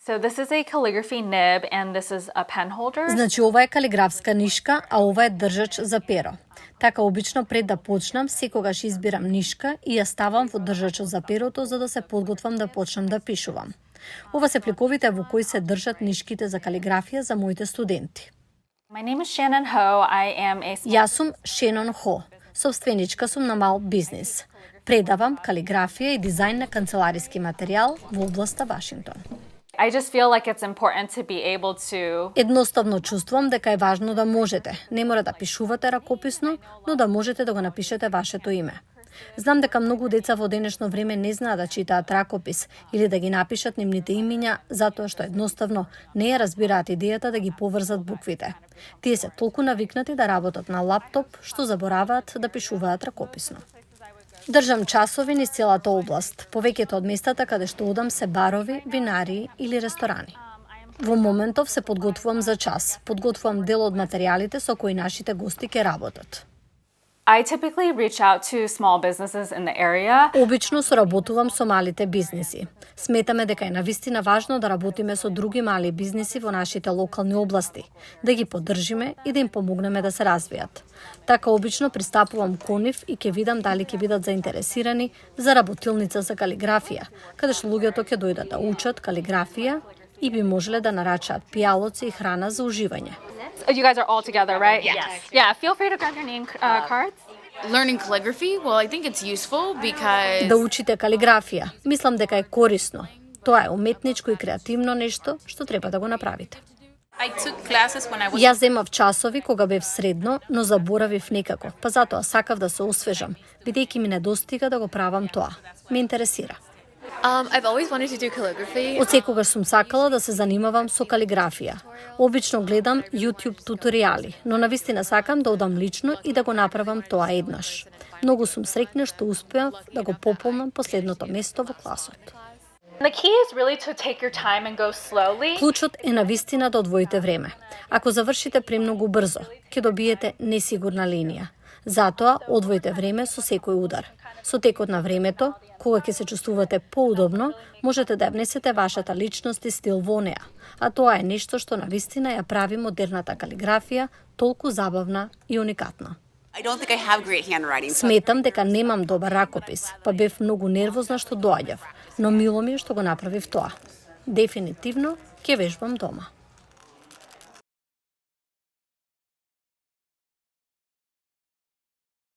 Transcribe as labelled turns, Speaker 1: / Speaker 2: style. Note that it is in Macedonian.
Speaker 1: So this is a calligraphy nib and this is a pen holder.
Speaker 2: Значи, ова е калиграфска нишка, а ова е држач за перо. Така обично пред да почнам, секогаш избирам нишка и ја ставам во држачот за перото за да се подготвам да почнам да пишувам. Ова се пликовите во кои се држат нишките за калиграфија за моите студенти.
Speaker 1: My name is Shannon Ho. I am a
Speaker 2: Јас сум Шенон Хо. Собственичка сум на мал бизнис. Предавам калиграфија и дизајн на канцелариски материјал во областа Вашингтон.
Speaker 1: I just feel like it's important to be able to
Speaker 2: Едноставно чувствувам дека е важно да можете. Не мора да пишувате ракописно, но да можете да го напишете вашето име. Знам дека многу деца во денешно време не знаат да читаат ракопис или да ги напишат нивните имиња затоа што едноставно не ја разбираат идејата да ги поврзат буквите. Тие се толку навикнати да работат на лаптоп што забораваат да пишуваат ракописно. Држам часови низ целата област. Повеќето од местата каде што одам се барови, винарии или ресторани. Во моментов се подготвувам за час. Подготвувам дел од материјалите со кои нашите гости ќе работат.
Speaker 1: I typically reach out to small businesses in the area.
Speaker 2: Обично соработувам со малите бизниси. Сметаме дека е навистина важно да работиме со други мали бизниси во нашите локални области, да ги поддржиме и да им помогнеме да се развијат. Така обично пристапувам кон нив и ќе видам дали ќе бидат заинтересирани за работилница за калиграфија, каде што луѓето ќе дојдат да учат калиграфија и би можеле да нарачаат пијалоци и храна за уживање.
Speaker 1: You guys are all together, right?
Speaker 3: Yes.
Speaker 1: Yeah, feel free to grab your name cards.
Speaker 3: Learning calligraphy, well, I think it's useful because
Speaker 2: Да учите калиграфија, мислам дека е корисно. Тоа е уметничко и креативно нешто што треба да го направите.
Speaker 4: I took classes when I was
Speaker 2: Јас земав часови кога бев средно, но заборавив некако, па затоа сакав да се освежам, бидејќи ми недостига да го правам тоа. Ме интересира.
Speaker 5: I've always wanted to do calligraphy.
Speaker 2: Од секогаш сум сакала да се занимавам со калиграфија. Обично гледам YouTube туторијали, но навистина сакам да одам лично и да го направам тоа еднаш. Многу сум среќна што успеав да го пополнам последното место во класот.
Speaker 1: The key is really to take your time and go slowly.
Speaker 2: Клучот е навистина да одвоите време. Ако завршите премногу брзо, ќе добиете несигурна линија. Затоа одвоите време со секој удар. Со текот на времето, кога ќе се чувствувате поудобно, можете да внесете вашата личност и стил во неа. А тоа е нешто што навистина ја прави модерната калиграфија толку забавна и уникатна.
Speaker 6: I don't think I have great handwriting.
Speaker 2: Сметам дека немам добар ракопис, па бев многу нервозна што доаѓав, но мило ми е што го направив тоа. Дефинитивно ќе вежбам дома.